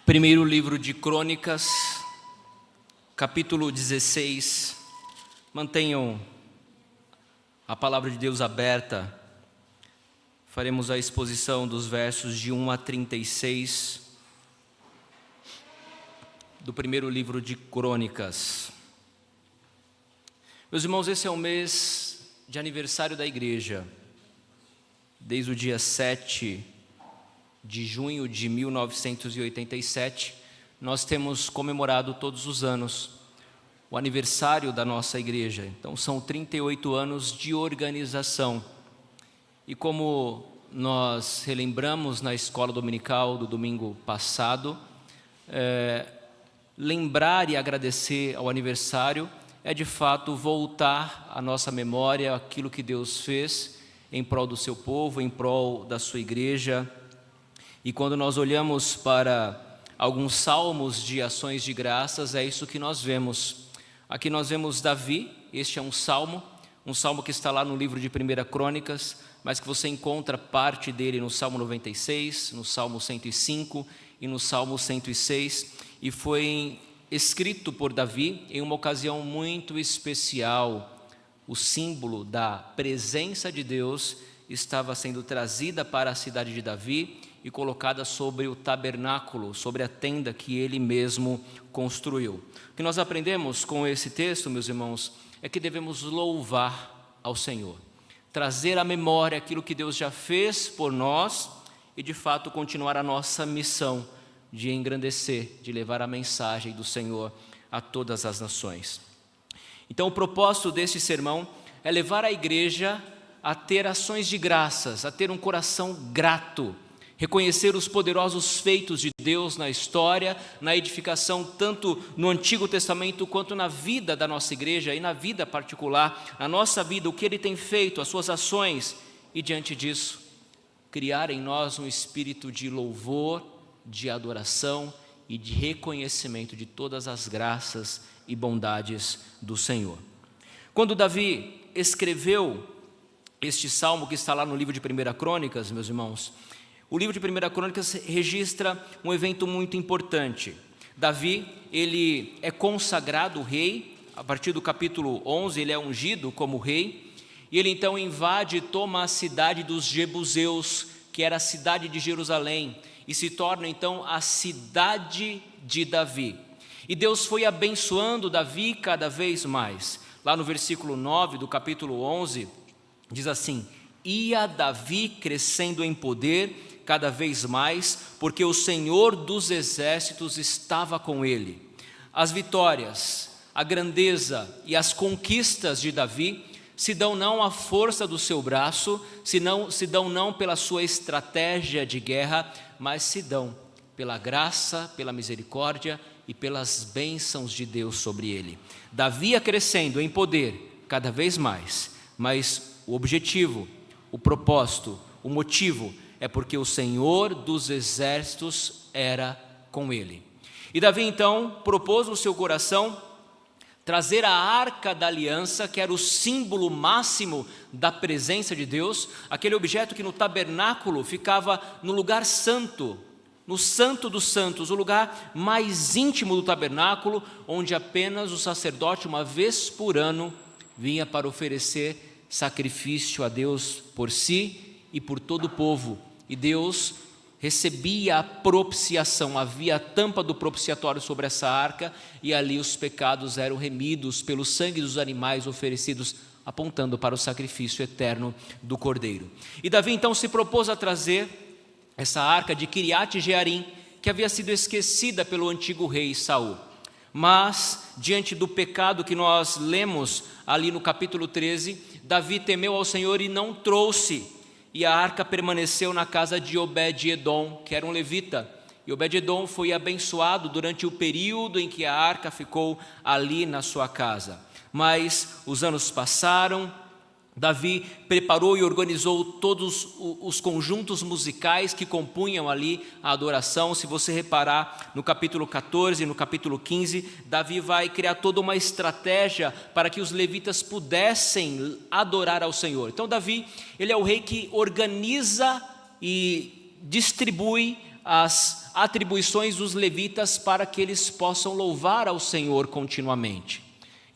Primeiro livro de Crônicas, capítulo 16. Mantenham a palavra de Deus aberta. Faremos a exposição dos versos de 1 a 36 do primeiro livro de Crônicas. Meus irmãos, esse é o mês de aniversário da igreja. Desde o dia 7 de junho de 1987, nós temos comemorado todos os anos o aniversário da nossa igreja. Então são 38 anos de organização. E como nós relembramos na escola dominical do domingo passado, lembrar e agradecer ao aniversário é de fato voltar à nossa memória aquilo que Deus fez em prol do seu povo, em prol da sua igreja. E quando nós olhamos para alguns salmos de ações de graças, é isso que nós vemos. Aqui nós vemos Davi, este é um salmo que está lá no livro de 1 Crônicas, mas que você encontra parte dele no Salmo 96, no Salmo 105 e no Salmo 106, e foi escrito por Davi em uma ocasião muito especial. O símbolo da presença de Deus estava sendo trazida para a cidade de Davi e colocada sobre o tabernáculo, sobre a tenda que ele mesmo construiu. O que nós aprendemos com esse texto, meus irmãos, é que devemos louvar ao Senhor, trazer à memória aquilo que Deus já fez por nós e de fato continuar a nossa missão de engrandecer, de levar a mensagem do Senhor a todas as nações. Então o propósito deste sermão é levar a igreja a ter ações de graças, a ter um coração grato, reconhecer os poderosos feitos de Deus na história, na edificação, tanto no Antigo Testamento quanto na vida da nossa igreja e na vida particular, na nossa vida, o que Ele tem feito, as suas ações, e diante disso, criar em nós um espírito de louvor, de adoração e de reconhecimento de todas as graças e bondades do Senhor. Quando Davi escreveu este salmo que está lá no livro de 1 Crônicas, meus irmãos, o livro de 1 Crônicas registra um evento muito importante. Davi, ele é consagrado rei, a partir do capítulo 11, ele é ungido como rei, e ele então invade e toma a cidade dos Jebuseus, que era a cidade de Jerusalém, e se torna então a cidade de Davi. E Deus foi abençoando Davi cada vez mais. Lá no versículo 9 do capítulo 11, diz assim: ia Davi crescendo em poder cada vez mais, porque o Senhor dos exércitos estava com ele. As vitórias, a grandeza e as conquistas de Davi se dão não à força do seu braço, se dão não pela sua estratégia de guerra, mas se dão pela graça, pela misericórdia e pelas bênçãos de Deus sobre ele. Davi ia crescendo em poder cada vez mais, mas o objetivo, o propósito, o motivo é porque o Senhor dos exércitos era com ele. E Davi então propôs no seu coração trazer a arca da aliança, que era o símbolo máximo da presença de Deus, aquele objeto que no tabernáculo ficava no lugar santo, no santo dos santos, o lugar mais íntimo do tabernáculo, onde apenas o sacerdote, uma vez por ano, vinha para oferecer sacrifício a Deus por si e por todo o povo. E Deus recebia a propiciação, havia a tampa do propiciatório sobre essa arca, e ali os pecados eram remidos pelo sangue dos animais oferecidos, apontando para o sacrifício eterno do Cordeiro. E Davi então se propôs a trazer essa arca de Kiriat Jearim, que havia sido esquecida pelo antigo rei Saul. Mas, diante do pecado que nós lemos ali no capítulo 13, Davi temeu ao Senhor e não trouxe, e a arca permaneceu na casa de Obed-Edom, que era um levita. E Obed-Edom foi abençoado durante o período em que a arca ficou ali na sua casa. Mas os anos passaram, Davi preparou e organizou todos os conjuntos musicais que compunham ali a adoração. Se você reparar no capítulo 14 e no capítulo 15, Davi vai criar toda uma estratégia para que os levitas pudessem adorar ao Senhor. Então Davi, ele é o rei que organiza e distribui as atribuições dos levitas para que eles possam louvar ao Senhor continuamente.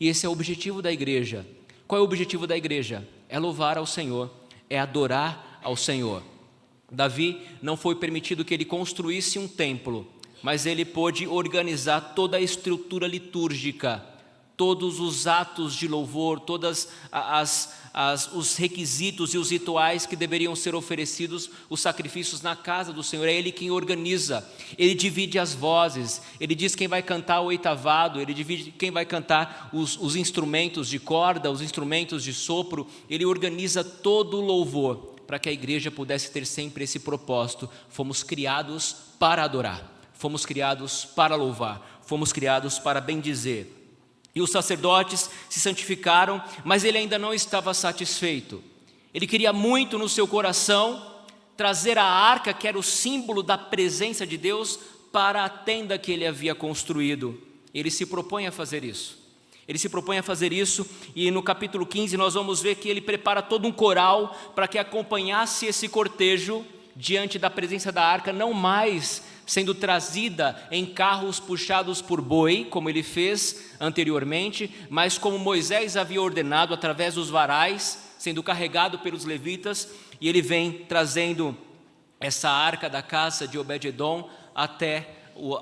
E esse é o objetivo da igreja. Qual é o objetivo da igreja? É louvar ao Senhor, é adorar ao Senhor. Davi não foi permitido que ele construísse um templo, mas ele pôde organizar toda a estrutura litúrgica, todos os atos de louvor, todos os requisitos e os rituais que deveriam ser oferecidos, os sacrifícios na casa do Senhor. É Ele quem organiza, Ele divide as vozes, Ele diz quem vai cantar o oitavado, Ele divide quem vai cantar os instrumentos de corda, os instrumentos de sopro. Ele organiza todo o louvor, para que a igreja pudesse ter sempre esse propósito. Fomos criados para adorar, fomos criados para louvar, fomos criados para bendizer. E os sacerdotes se santificaram, mas ele ainda não estava satisfeito. Ele queria muito no seu coração trazer a arca, que era o símbolo da presença de Deus, para a tenda que ele havia construído. Ele se propõe a fazer isso. Ele se propõe a fazer isso, e no capítulo 15 nós vamos ver que ele prepara todo um coral para que acompanhasse esse cortejo diante da presença da arca, não mais sendo trazida em carros puxados por boi, como ele fez anteriormente, mas como Moisés havia ordenado, através dos varais, sendo carregado pelos levitas, e ele vem trazendo essa arca da casa de Obed-edom até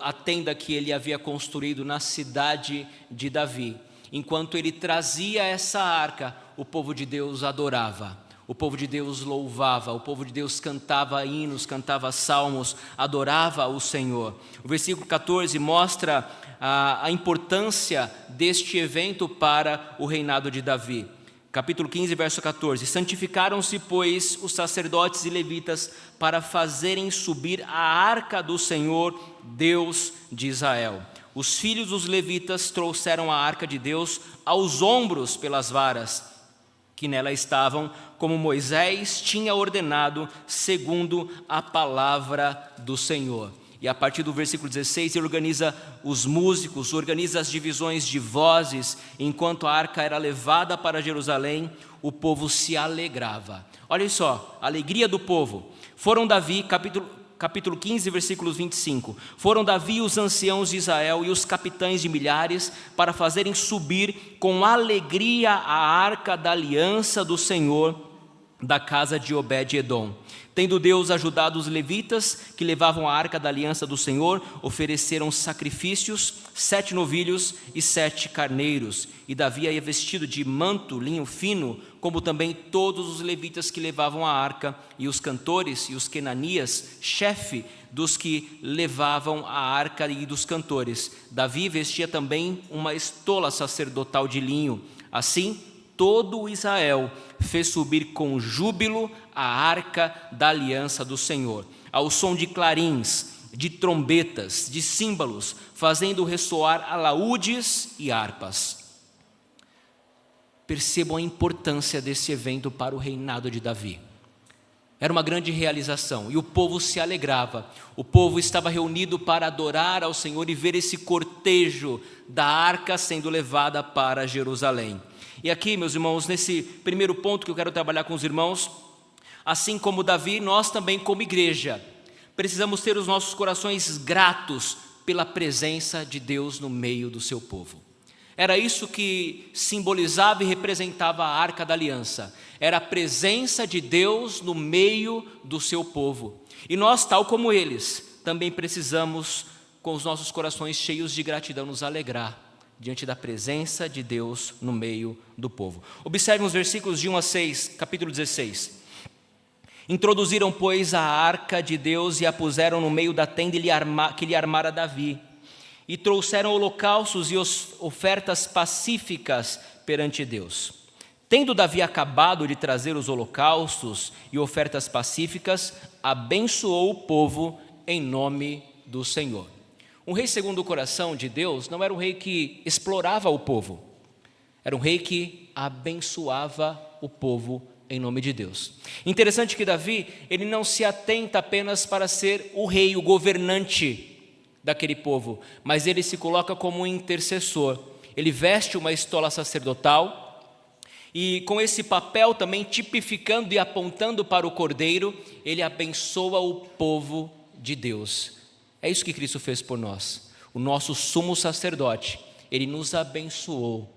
a tenda que ele havia construído na cidade de Davi. Enquanto ele trazia essa arca, o povo de Deus adorava, o povo de Deus louvava, o povo de Deus cantava hinos, cantava salmos, adorava o Senhor. O versículo 14 mostra a importância deste evento para o reinado de Davi. Capítulo 15, verso 14: santificaram-se, pois, os sacerdotes e levitas para fazerem subir a arca do Senhor, Deus de Israel. Os filhos dos levitas trouxeram a arca de Deus aos ombros pelas varas que nela estavam, como Moisés tinha ordenado, segundo a palavra do Senhor. E a partir do versículo 16, ele organiza os músicos, organiza as divisões de vozes. Enquanto a arca era levada para Jerusalém, o povo se alegrava. Olha só, a alegria do povo. Foram Davi, capítulo 15, versículos 25. Foram Davi os anciãos de Israel e os capitães de milhares para fazerem subir com alegria a arca da aliança do Senhor da casa de Obed-edom. Tendo Deus ajudado os levitas que levavam a arca da aliança do Senhor, ofereceram sacrifícios, 7 novilhos e 7 carneiros. E Davi ia vestido de manto, linho fino, como também todos os levitas que levavam a arca, e os cantores e os quenanias, chefe dos que levavam a arca e dos cantores. Davi vestia também uma estola sacerdotal de linho. Assim, todo o Israel fez subir com júbilo a arca da aliança do Senhor, ao som de clarins, de trombetas, de símbolos, fazendo ressoar alaúdes e harpas. Percebam a importância desse evento para o reinado de Davi. Era uma grande realização e o povo se alegrava. O povo estava reunido para adorar ao Senhor e ver esse cortejo da arca sendo levada para Jerusalém. E aqui, meus irmãos, nesse primeiro ponto que eu quero trabalhar com os irmãos, assim como Davi, nós também, como igreja, precisamos ter os nossos corações gratos pela presença de Deus no meio do seu povo. Era isso que simbolizava e representava a arca da aliança. Era a presença de Deus no meio do seu povo. E nós, tal como eles, também precisamos, com os nossos corações cheios de gratidão, nos alegrar diante da presença de Deus no meio do povo. Observe os versículos de 1 a 6, capítulo 16. Introduziram, pois, a arca de Deus e a puseram no meio da tenda que lhe armara Davi. E trouxeram holocaustos e ofertas pacíficas perante Deus. Tendo Davi acabado de trazer os holocaustos e ofertas pacíficas, abençoou o povo em nome do Senhor. Um rei segundo o coração de Deus não era um rei que explorava o povo, era um rei que abençoava o povo em nome de Deus. Interessante que Davi, ele não se atenta apenas para ser o rei, o governante daquele povo, mas ele se coloca como um intercessor. Ele veste uma estola sacerdotal e com esse papel também tipificando e apontando para o Cordeiro, ele abençoa o povo de Deus. É isso que Cristo fez por nós. O nosso sumo sacerdote, ele nos abençoou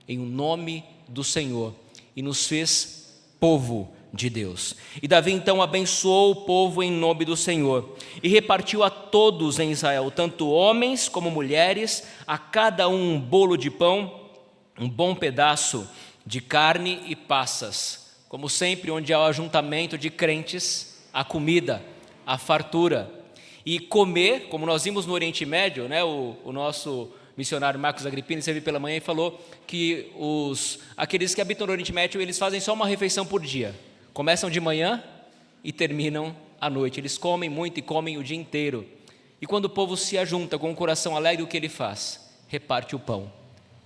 em nome do Senhor e nos fez povo de Deus. E Davi então abençoou o povo em nome do Senhor e repartiu a todos em Israel, tanto homens como mulheres, a cada um bolo de pão, um bom pedaço de carne e passas. Como sempre, onde há o ajuntamento de crentes, há comida, há fartura. E comer, como nós vimos no Oriente Médio, né, o nosso missionário Marcos Agrippino esteve pela manhã e falou que aqueles que habitam no Oriente Médio, eles fazem só uma refeição por dia. Começam de manhã e terminam à noite. Eles comem muito e comem o dia inteiro. E quando o povo se ajunta com o coração alegre, o que ele faz? Reparte o pão,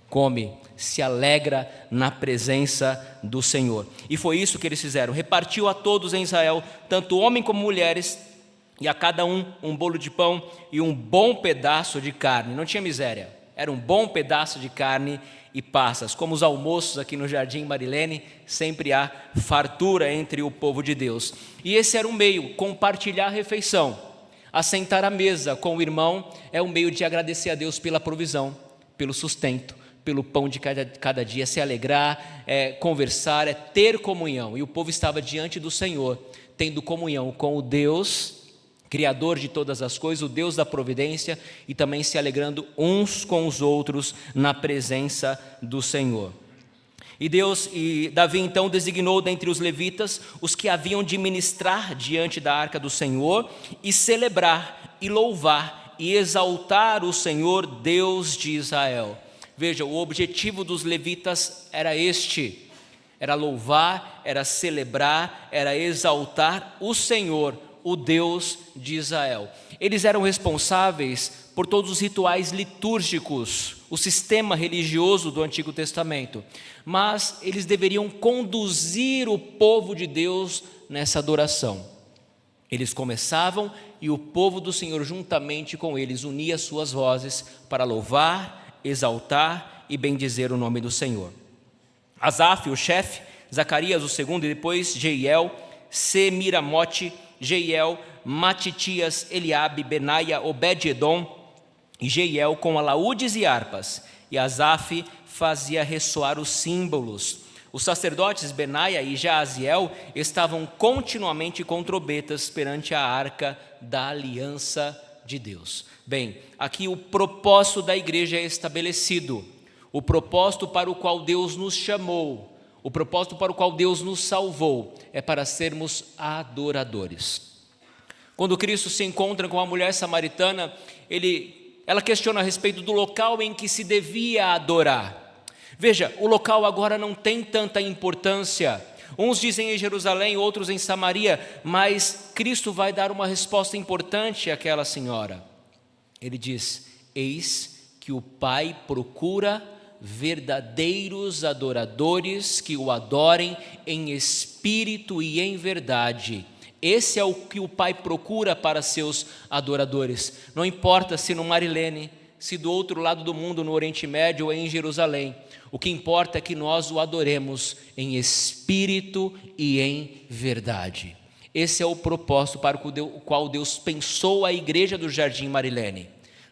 come, se alegra na presença do Senhor. E foi isso que eles fizeram. Repartiu a todos em Israel, tanto homem como mulheres, e a cada um bolo de pão e um bom pedaço de carne. Não tinha miséria, era um bom pedaço de carne e passas. Como os almoços aqui no Jardim Marilene, sempre há fartura entre o povo de Deus. E esse era um meio, compartilhar a refeição. Assentar à mesa com o irmão é um meio de agradecer a Deus pela provisão, pelo sustento, pelo pão de cada dia, se alegrar, conversar, ter comunhão. E o povo estava diante do Senhor, tendo comunhão com o Deus Criador de todas as coisas, o Deus da providência, e também se alegrando uns com os outros na presença do Senhor. E Davi então designou dentre os levitas os que haviam de ministrar diante da arca do Senhor e celebrar e louvar e exaltar o Senhor, Deus de Israel. Veja, o objetivo dos levitas era este: era louvar, era celebrar, era exaltar o Senhor, o Deus de Israel. Eles eram responsáveis por todos os rituais litúrgicos, o sistema religioso do Antigo Testamento, mas eles deveriam conduzir o povo de Deus nessa adoração. Eles começavam e o povo do Senhor juntamente com eles unia suas vozes para louvar, exaltar e bendizer o nome do Senhor. Asaf, o chefe, Zacarias, o segundo, e depois Jeiel, Semiramote, Jeiel, Matitias, Eliabe, Benaia, Obed-edom e Jeiel com alaúdes e harpas. E Asaf fazia ressoar os símbolos. Os sacerdotes Benaia e Jaaziel estavam continuamente com trombetas perante a arca da aliança de Deus. Bem, aqui o propósito da igreja é estabelecido. O propósito para o qual Deus nos chamou, o propósito para o qual Deus nos salvou é para sermos adoradores. Quando Cristo se encontra com a mulher samaritana, ela questiona a respeito do local em que se devia adorar. Veja, o local agora não tem tanta importância. Uns dizem em Jerusalém, outros em Samaria, mas Cristo vai dar uma resposta importante àquela senhora. Ele diz: eis que o Pai procura verdadeiros adoradores que o adorem em espírito e em verdade. Esse é o que o Pai procura para seus adoradores. Não importa se no Marilene, se do outro lado do mundo, no Oriente Médio ou em Jerusalém. O que importa é que nós o adoremos em espírito e em verdade. Esse é o propósito para o qual Deus pensou a igreja do Jardim Marilene,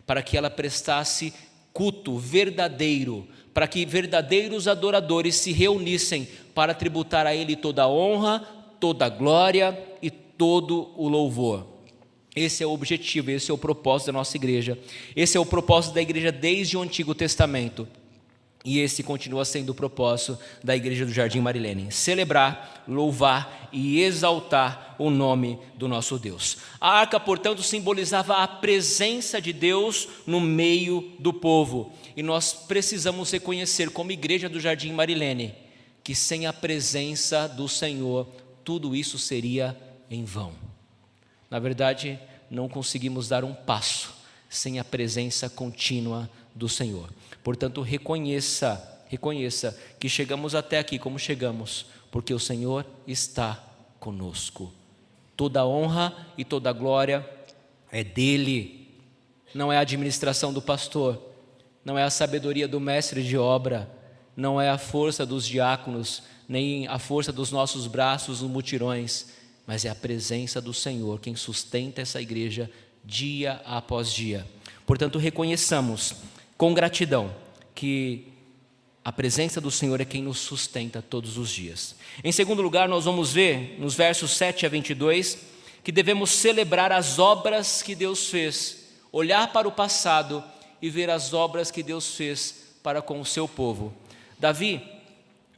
para que ela prestasse culto verdadeiro, para que verdadeiros adoradores se reunissem para tributar a Ele toda a honra, toda a glória e todo o louvor. Esse é o objetivo, esse é o propósito da nossa igreja. Esse é o propósito da igreja desde o Antigo Testamento. E esse continua sendo o propósito da igreja do Jardim Marilene: celebrar, louvar e exaltar o nome do nosso Deus. A arca, portanto, simbolizava a presença de Deus no meio do povo. E nós precisamos reconhecer, como igreja do Jardim Marilene, que sem a presença do Senhor, tudo isso seria em vão. Na verdade, não conseguimos dar um passo sem a presença contínua do Senhor. Portanto, reconheça que chegamos até aqui como chegamos, porque o Senhor está conosco. Toda a honra e toda a glória é dele. Não é a administração do pastor, não é a sabedoria do mestre de obra, não é a força dos diáconos, nem a força dos nossos braços nos mutirões. mas é a presença do Senhor quem sustenta essa igreja dia após dia. Portanto, reconheçamos com gratidão que a presença do Senhor é quem nos sustenta todos os dias. Em segundo lugar, nós vamos ver nos versos 7 a 22 que devemos celebrar as obras que Deus fez, olhar para o passado e ver as obras que Deus fez para com o seu povo. Davi,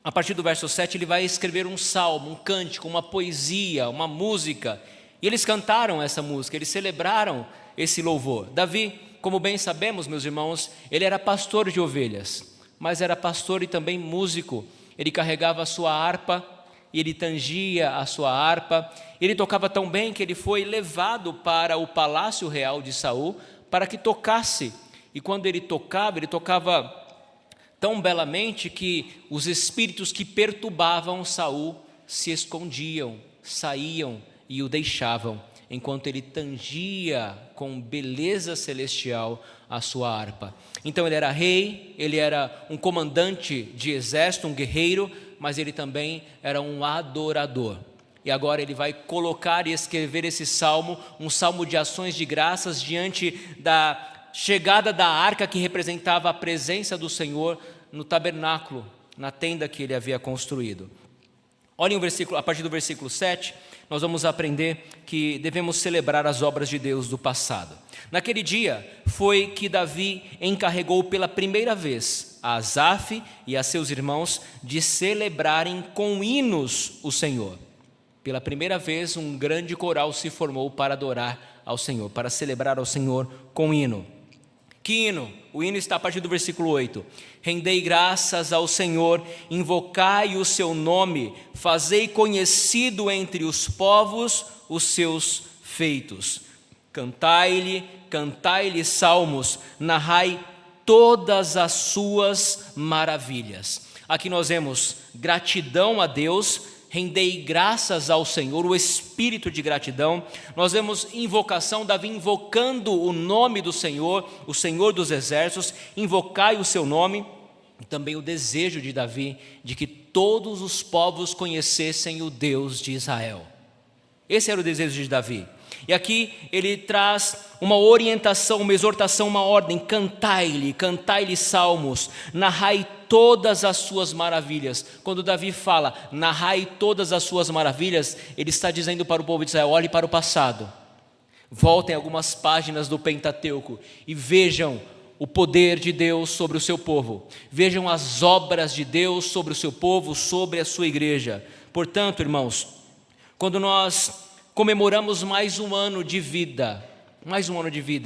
a partir do verso 7, ele vai escrever um salmo, um cântico, uma poesia, uma música, e eles cantaram essa música, eles celebraram esse louvor. Davi, como bem sabemos, meus irmãos, ele era pastor de ovelhas, mas era pastor e também músico. Ele carregava a sua harpa e ele tangia a sua harpa. Ele tocava tão bem que ele foi levado para o palácio real de Saul para que tocasse. E quando ele tocava tão belamente que os espíritos que perturbavam Saul se escondiam, saíam e o deixavam, enquanto ele tangia com beleza celestial a sua harpa. Então ele era rei, ele era um comandante de exército, um guerreiro, mas ele também era um adorador. E agora ele vai colocar e escrever esse salmo, um salmo de ações de graças diante da chegada da arca que representava a presença do Senhor no tabernáculo, na tenda que ele havia construído. Olhem o versículo, a partir do versículo 7, nós vamos aprender que devemos celebrar as obras de Deus do passado. Naquele dia foi que Davi encarregou pela primeira vez a Asaf e a seus irmãos de celebrarem com hinos o Senhor. Pela primeira vez um grande coral se formou para adorar ao Senhor, para celebrar ao Senhor com hino. Que hino? O hino está a partir do versículo 8. Rendei graças ao Senhor, invocai o seu nome, fazei conhecido entre os povos os seus feitos. Cantai-lhe salmos, narrai todas as suas maravilhas. Aqui nós vemos gratidão a Deus, rendei graças ao Senhor, o espírito de gratidão. Nós vemos invocação, Davi invocando o nome do Senhor, o Senhor dos exércitos, invocai o seu nome. E também o desejo de Davi de que todos os povos conhecessem o Deus de Israel. Esse era o desejo de Davi. E aqui ele traz uma orientação, uma exortação, uma ordem: cantai-lhe salmos, narrai todas as suas maravilhas. Quando Davi fala, narrai todas as suas maravilhas, ele está dizendo para o povo de Israel: olhe para o passado, voltem algumas páginas do Pentateuco e vejam o poder de Deus sobre o seu povo, vejam as obras de Deus sobre o seu povo, sobre a sua igreja. Portanto, irmãos, quando nós comemoramos mais um ano de vida,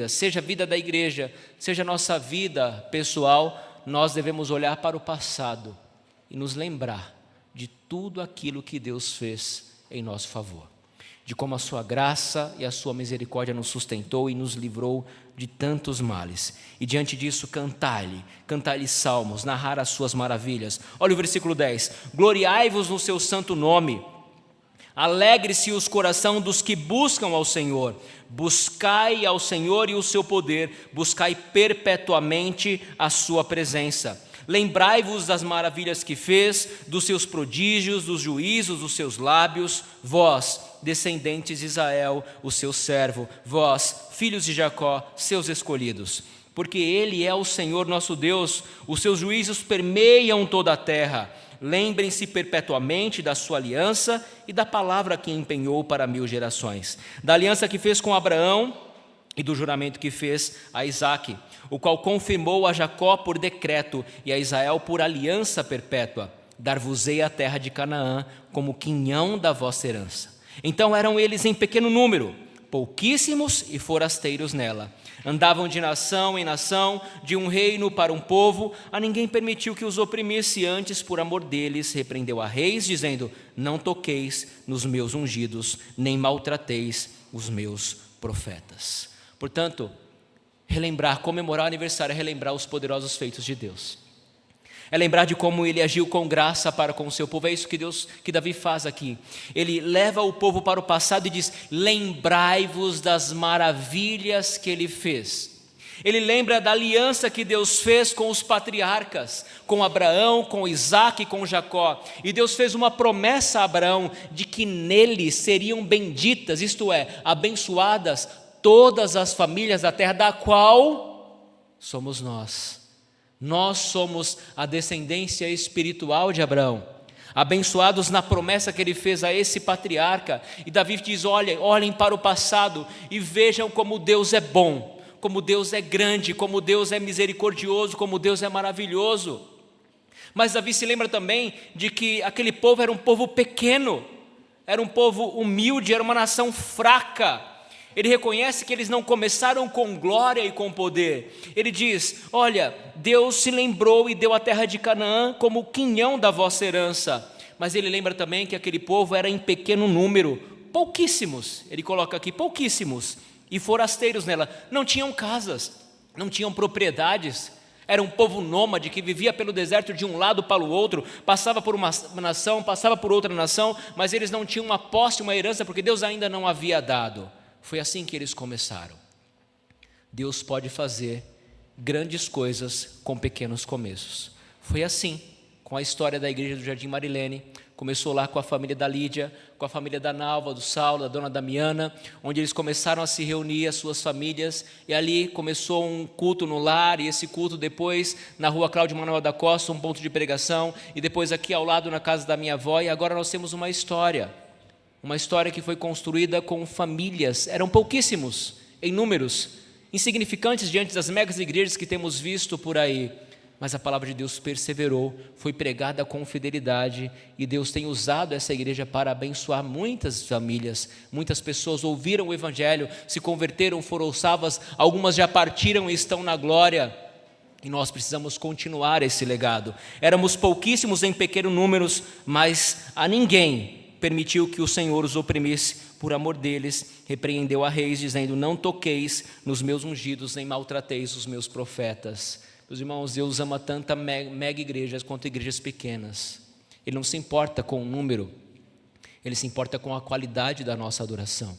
seja a vida da igreja, seja a nossa vida pessoal, nós devemos olhar para o passado e nos lembrar de tudo aquilo que Deus fez em nosso favor, de como a sua graça e a sua misericórdia nos sustentou e nos livrou de tantos males. E diante disso, cantai-lhe salmos, narrar as suas maravilhas. Olha o versículo 10: gloriai-vos no seu santo nome, alegre-se o coração dos que buscam ao Senhor, buscai ao Senhor e o seu poder, buscai perpetuamente a sua presença. Lembrai-vos das maravilhas que fez, dos seus prodígios, dos juízos dos seus lábios, vós, descendentes de Israel, o seu servo, vós, filhos de Jacó, seus escolhidos. Porque Ele é o Senhor nosso Deus, os seus juízos permeiam toda a terra. Lembrem-se perpetuamente da sua aliança e da palavra que empenhou para 1000 gerações, da aliança que fez com Abraão e do juramento que fez a Isaque, o qual confirmou a Jacó por decreto e a Israel por aliança perpétua: dar-vos-ei a terra de Canaã como quinhão da vossa herança. Então eram eles em pequeno número, pouquíssimos e forasteiros nela. Andavam de nação em nação, de um reino para um povo, a ninguém permitiu que os oprimisse, antes por amor deles repreendeu a reis, dizendo: não toqueis nos meus ungidos, nem maltrateis os meus profetas. Portanto, comemorar o aniversário é relembrar os poderosos feitos de Deus, é lembrar de como Ele agiu com graça para com o seu povo. É isso que Davi faz aqui. Ele leva o povo para o passado e diz: lembrai-vos das maravilhas que Ele fez. Ele lembra da aliança que Deus fez com os patriarcas, com Abraão, com Isaac e com Jacó. E Deus fez uma promessa a Abraão de que nele seriam benditas, isto é, abençoadas todas as famílias da terra, da qual somos nós. Nós somos a descendência espiritual de Abraão, abençoados na promessa que ele fez a esse patriarca. E Davi diz: olhem para o passado e vejam como Deus é bom, como Deus é grande, como Deus é misericordioso, como Deus é maravilhoso. Mas Davi se lembra também de que aquele povo era um povo pequeno, era um povo humilde, era uma nação fraca. Ele reconhece que eles não começaram com glória e com poder. Ele diz: olha, Deus se lembrou e deu a terra de Canaã como quinhão da vossa herança. Mas ele lembra também que aquele povo era em pequeno número, pouquíssimos, ele coloca aqui, pouquíssimos, e forasteiros nela, não tinham casas, não tinham propriedades, era um povo nômade que vivia pelo deserto de um lado para o outro, passava por uma nação, passava por outra nação, mas eles não tinham uma posse, uma herança, porque Deus ainda não havia dado. Foi assim que eles começaram. Deus pode fazer grandes coisas com pequenos começos. Foi assim com a história da igreja do Jardim Marilene. Começou lá com a família da Lídia, com a família da Nalva, do Saulo, da dona Damiana, onde eles começaram a se reunir, as suas famílias, e ali começou um culto no lar, e esse culto depois na rua Cláudio Manuel da Costa, um ponto de pregação, e depois aqui ao lado na casa da minha avó, e agora nós temos uma história que foi construída com famílias, eram pouquíssimos em números, insignificantes diante das megas igrejas que temos visto por aí, mas a palavra de Deus perseverou, foi pregada com fidelidade, e Deus tem usado essa igreja para abençoar muitas famílias. Muitas pessoas ouviram o evangelho, se converteram, foram salvas, algumas já partiram e estão na glória, e nós precisamos continuar esse legado. Éramos pouquíssimos em pequenos números, mas a ninguém permitiu que o Senhor os oprimisse. Por amor deles, repreendeu a reis, dizendo: não toqueis nos meus ungidos, nem maltrateis os meus profetas. Meus irmãos, Deus ama tanto mega igrejas quanto igrejas pequenas. Ele não se importa com o número, Ele se importa com a qualidade da nossa adoração.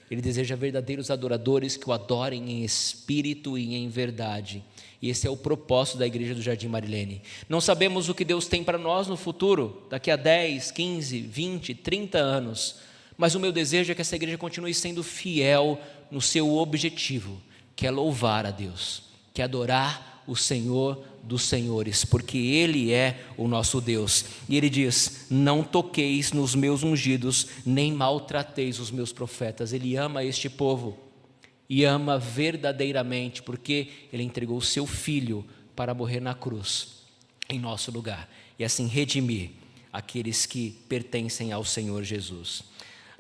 Ele deseja verdadeiros adoradores que o adorem em espírito e em verdade. E esse é o propósito da igreja do Jardim Marilene. Não sabemos o que Deus tem para nós no futuro, daqui a 10, 15, 20, 30 anos. Mas o meu desejo é que essa igreja continue sendo fiel no seu objetivo, que é louvar a Deus, que é adorar o Senhor dos senhores, porque Ele é o nosso Deus. E Ele diz: não toqueis nos meus ungidos, nem maltrateis os meus profetas. Ele ama este povo, e ama verdadeiramente, porque Ele entregou o seu Filho para morrer na cruz, em nosso lugar, e assim redimir aqueles que pertencem ao Senhor Jesus.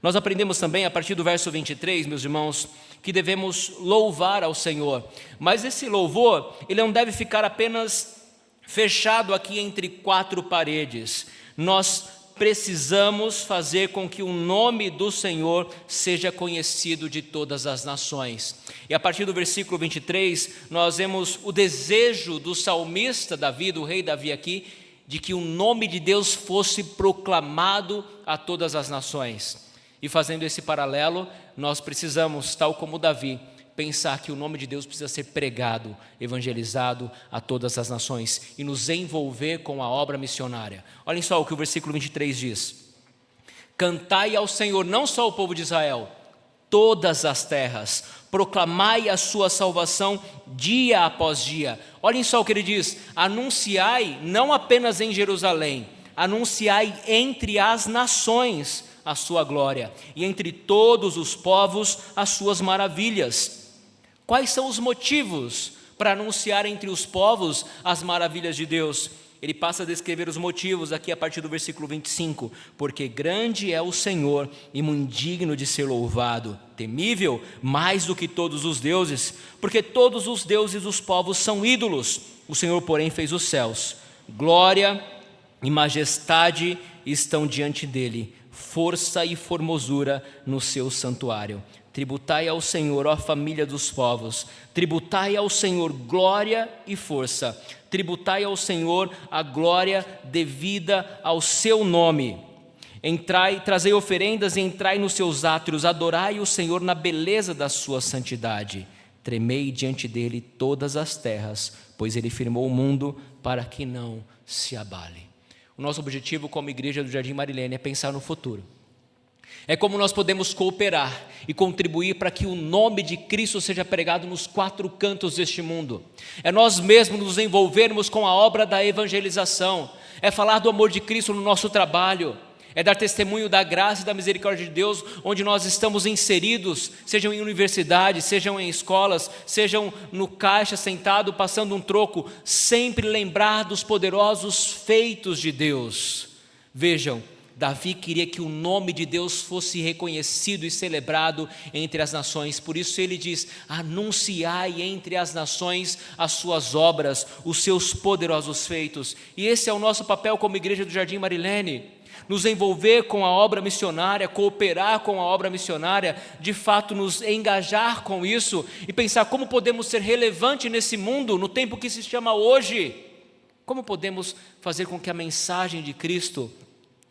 Nós aprendemos também, a partir do verso 23, meus irmãos, que devemos louvar ao Senhor. Mas esse louvor, ele não deve ficar apenas fechado aqui entre quatro paredes. Nós precisamos fazer com que o nome do Senhor seja conhecido de todas as nações. E a partir do versículo 23, nós vemos o desejo do salmista Davi, do rei Davi aqui, de que o nome de Deus fosse proclamado a todas as nações. E fazendo esse paralelo, nós precisamos, tal como Davi, pensar que o nome de Deus precisa ser pregado, evangelizado a todas as nações e nos envolver com a obra missionária. Olhem só o que o versículo 23 diz: cantai ao Senhor, não só o povo de Israel, todas as terras, proclamai a sua salvação dia após dia. Olhem só o que ele diz: anunciai não apenas em Jerusalém, anunciai entre as nações a sua glória, e entre todos os povos as suas maravilhas. Quais são os motivos para anunciar entre os povos as maravilhas de Deus? Ele passa a descrever os motivos aqui a partir do versículo 25. Porque grande é o Senhor e muito digno de ser louvado, temível mais do que todos os deuses, porque todos os deuses dos povos são ídolos. O Senhor, porém, fez os céus. Glória e majestade estão diante dele, força e formosura no seu santuário. Tributai ao Senhor, ó família dos povos, tributai ao Senhor glória e força, tributai ao Senhor a glória devida ao seu nome. Entrai, trazei oferendas e entrai nos seus átrios, adorai o Senhor na beleza da sua santidade. Tremei diante dele todas as terras, pois ele firmou o mundo para que não se abale. O nosso objetivo como igreja do Jardim Marilene é pensar no futuro. É como nós podemos cooperar e contribuir para que o nome de Cristo seja pregado nos 4 cantos deste mundo. É nós mesmos nos envolvermos com a obra da evangelização. É falar do amor de Cristo no nosso trabalho. É dar testemunho da graça e da misericórdia de Deus onde nós estamos inseridos, sejam em universidades, sejam em escolas, sejam no caixa sentado passando um troco, sempre lembrar dos poderosos feitos de Deus. Vejam, Davi queria que o nome de Deus fosse reconhecido e celebrado entre as nações, por isso ele diz: anunciai entre as nações as suas obras, os seus poderosos feitos. E esse é o nosso papel como igreja do Jardim Marilene. Nos envolver com a obra missionária, cooperar com a obra missionária, de fato nos engajar com isso e pensar como podemos ser relevantes nesse mundo, no tempo que se chama hoje. Como podemos fazer com que a mensagem de Cristo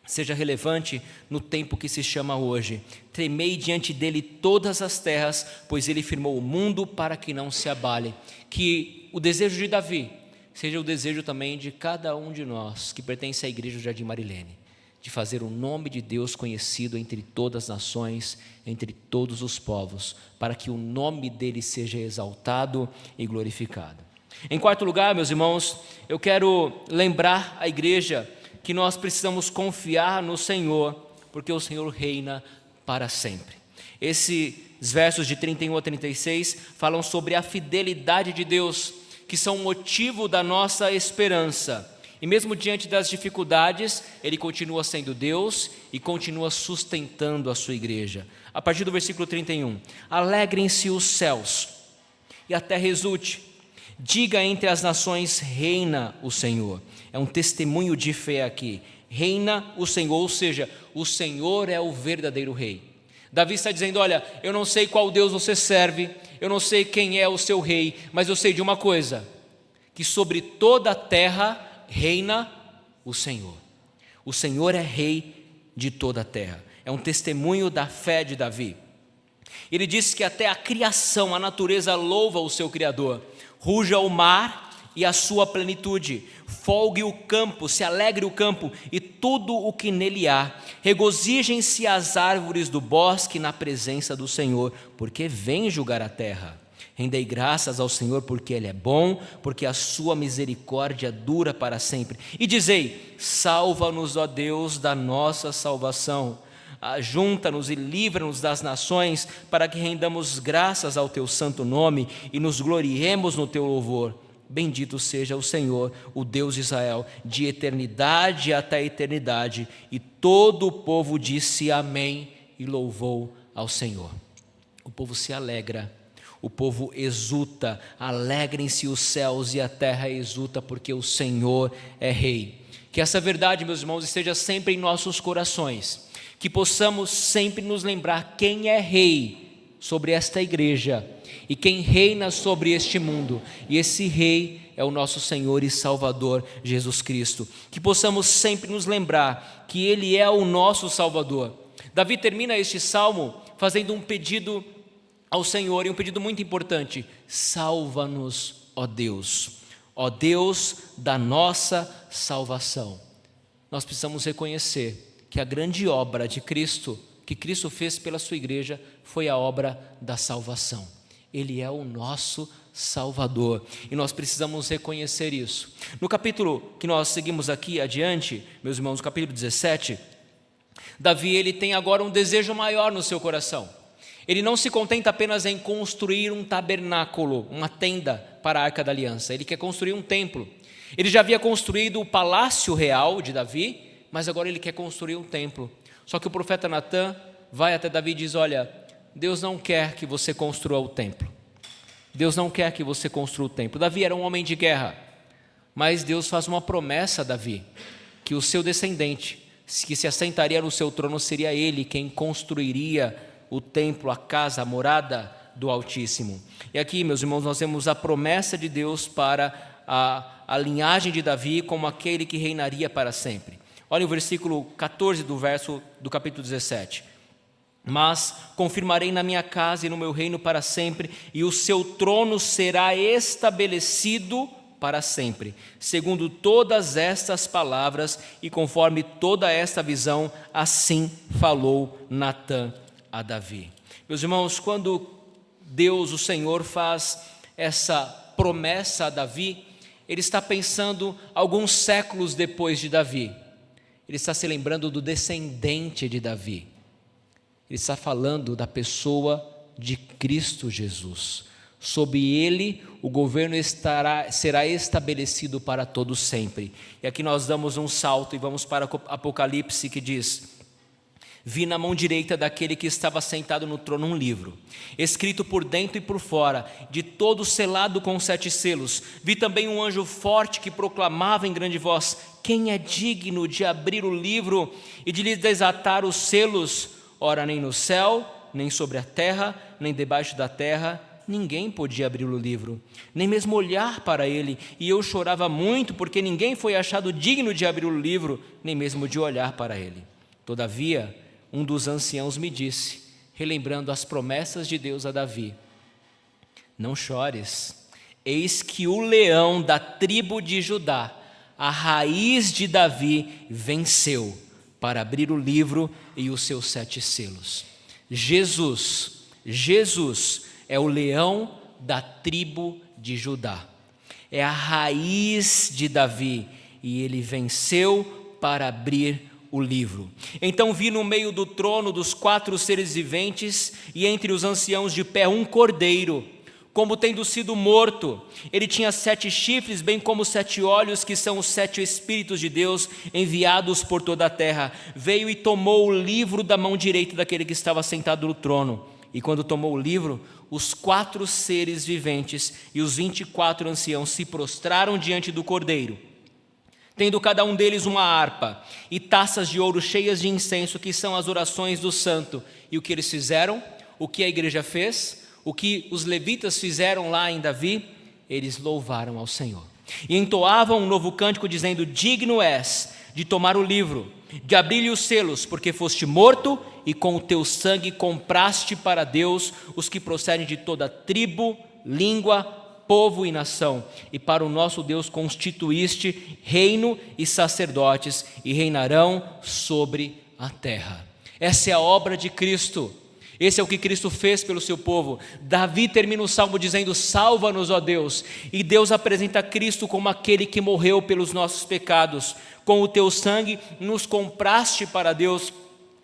seja relevante no tempo que se chama hoje. Tremei diante dele todas as terras, pois ele firmou o mundo para que não se abale. Que o desejo de Davi seja o desejo também de cada um de nós que pertence à igreja do Jardim Marilene, de fazer o nome de Deus conhecido entre todas as nações, entre todos os povos, para que o nome dele seja exaltado e glorificado. Em quarto lugar, meus irmãos, eu quero lembrar a igreja que nós precisamos confiar no Senhor, porque o Senhor reina para sempre. Esses versos de 31 a 36 falam sobre a fidelidade de Deus, que são motivo da nossa esperança. E mesmo diante das dificuldades, Ele continua sendo Deus e continua sustentando a sua igreja. A partir do versículo 31, alegrem-se os céus e a terra exulte, diga entre as nações, reina o Senhor. É um testemunho de fé aqui, reina o Senhor, ou seja, o Senhor é o verdadeiro rei. Davi está dizendo: olha, eu não sei qual Deus você serve, eu não sei quem é o seu rei, mas eu sei de uma coisa, que sobre toda a terra reina o Senhor. O Senhor é rei de toda a terra. É um testemunho da fé de Davi. Ele diz que até a criação, a natureza louva o seu Criador. Ruja o mar e a sua plenitude, folgue o campo, se alegre o campo e tudo o que nele há. Regozijem-se as árvores do bosque na presença do Senhor, porque vem julgar a terra. Rendei graças ao Senhor porque Ele é bom, porque a sua misericórdia dura para sempre. E dizei: salva-nos, ó Deus, da nossa salvação. Ajunta-nos e livra-nos das nações, para que rendamos graças ao teu santo nome e nos gloriemos no teu louvor. Bendito seja o Senhor, o Deus de Israel, de eternidade até a eternidade. E todo o povo disse amém e louvou ao Senhor. O povo se alegra, o povo exulta, alegrem-se os céus e a terra exulta, porque o Senhor é rei. Que essa verdade, meus irmãos, esteja sempre em nossos corações, que possamos sempre nos lembrar quem é rei sobre esta igreja e quem reina sobre este mundo, e esse rei é o nosso Senhor e Salvador Jesus Cristo. Que possamos sempre nos lembrar que Ele é o nosso Salvador. Davi termina este salmo fazendo um pedido ao Senhor, e um pedido muito importante: salva-nos, ó Deus da nossa salvação. Nós precisamos reconhecer que a grande obra de Cristo, que Cristo fez pela sua igreja, foi a obra da salvação. Ele é o nosso Salvador, e nós precisamos reconhecer isso. No capítulo que nós seguimos aqui adiante, meus irmãos, no capítulo 17, Davi ele tem agora um desejo maior no seu coração. Ele não se contenta apenas em construir um tabernáculo, uma tenda para a Arca da Aliança. Ele quer construir um templo. Ele já havia construído o palácio real de Davi, mas agora ele quer construir um templo. Só que o profeta Natã vai até Davi e diz: olha, Deus não quer que você construa o templo. Deus não quer que você construa o templo. Davi era um homem de guerra, mas Deus faz uma promessa a Davi, que o seu descendente, que se assentaria no seu trono, seria ele quem construiria o templo, a casa, a morada do Altíssimo. E aqui, meus irmãos, nós temos a promessa de Deus para a linhagem de Davi como aquele que reinaria para sempre. Olha o versículo 14 do capítulo 17. Mas confirmarei na minha casa e no meu reino para sempre, e o seu trono será estabelecido para sempre. Segundo todas estas palavras e conforme toda esta visão, assim falou Natã a Davi. Meus irmãos, quando Deus, o Senhor, faz essa promessa a Davi, Ele está pensando alguns séculos depois de Davi. Ele está se lembrando do descendente de Davi. Ele está falando da pessoa de Cristo Jesus. Sob ele, o governo será estabelecido para todo sempre. E aqui nós damos um salto e vamos para Apocalipse, que diz: vi na mão direita daquele que estava sentado no trono um livro, escrito por dentro e por fora, de todo selado com 7 selos. Vi também um anjo forte que proclamava em grande voz: quem é digno de abrir o livro e de lhe desatar os selos? Ora, nem no céu, nem sobre a terra, nem debaixo da terra, ninguém podia abrir o livro, nem mesmo olhar para ele. E eu chorava muito, porque ninguém foi achado digno de abrir o livro, nem mesmo de olhar para ele. Todavia, um dos anciãos me disse, relembrando as promessas de Deus a Davi: não chores, eis que o leão da tribo de Judá, a raiz de Davi, venceu para abrir o livro e os seus 7 selos. Jesus é o leão da tribo de Judá, é a raiz de Davi, e ele venceu para abrir o livro. Então vi no meio do trono dos 4 seres viventes e entre os anciãos de pé um cordeiro, como tendo sido morto. Ele tinha 7 chifres, bem como 7 olhos, que são os 7 Espíritos de Deus enviados por toda a terra. Veio e tomou o livro da mão direita daquele que estava sentado no trono. E quando tomou o livro, os 4 seres viventes e os 24 anciãos se prostraram diante do cordeiro, tendo cada um deles uma harpa e taças de ouro cheias de incenso, que são as orações do santo. E o que eles fizeram? O que a igreja fez? O que os levitas fizeram lá em Davi? Eles louvaram ao Senhor e entoavam um novo cântico, dizendo: digno és de tomar o livro, de abrir-lhe os selos, porque foste morto e com o teu sangue compraste para Deus os que procedem de toda tribo, língua, povo e nação, e para o nosso Deus constituíste reino e sacerdotes, e reinarão sobre a terra. Essa é a obra de Cristo. Esse é o que Cristo fez pelo seu povo. Davi termina o salmo dizendo: salva-nos, ó Deus. E Deus apresenta Cristo como aquele que morreu pelos nossos pecados. Com o teu sangue nos compraste para Deus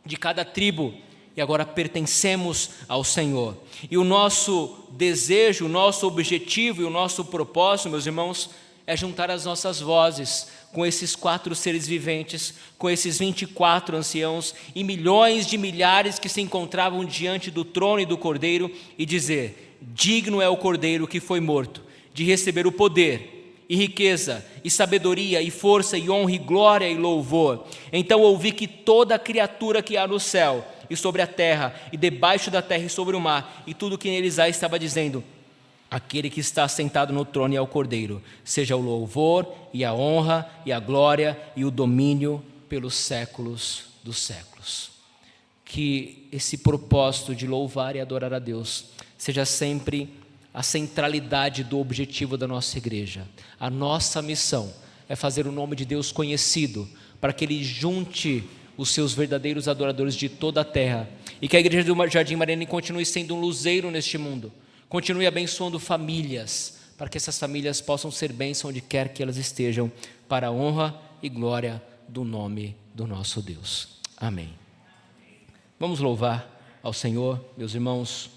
de cada tribo, e agora pertencemos ao Senhor. E o nosso desejo, o nosso objetivo e o nosso propósito, meus irmãos, é juntar as nossas vozes com esses 4 seres viventes, com esses 24 anciãos e milhões de milhares que se encontravam diante do trono e do cordeiro, e dizer: digno é o cordeiro que foi morto de receber o poder e riqueza e sabedoria e força e honra e glória e louvor. Então ouvi que toda criatura que há no céu e sobre a terra e debaixo da terra e sobre o mar e tudo que neles há estava dizendo: aquele que está sentado no trono e ao cordeiro, seja o louvor e a honra e a glória e o domínio pelos séculos dos séculos. Que esse propósito de louvar e adorar a Deus seja sempre a centralidade do objetivo da nossa igreja. A nossa missão é fazer o nome de Deus conhecido, para que Ele junte os seus verdadeiros adoradores de toda a terra, e que a igreja do Jardim Mariana continue sendo um luzeiro neste mundo, continue abençoando famílias, para que essas famílias possam ser bênção onde quer que elas estejam, para a honra e glória do nome do nosso Deus. Amém. Vamos louvar ao Senhor, meus irmãos.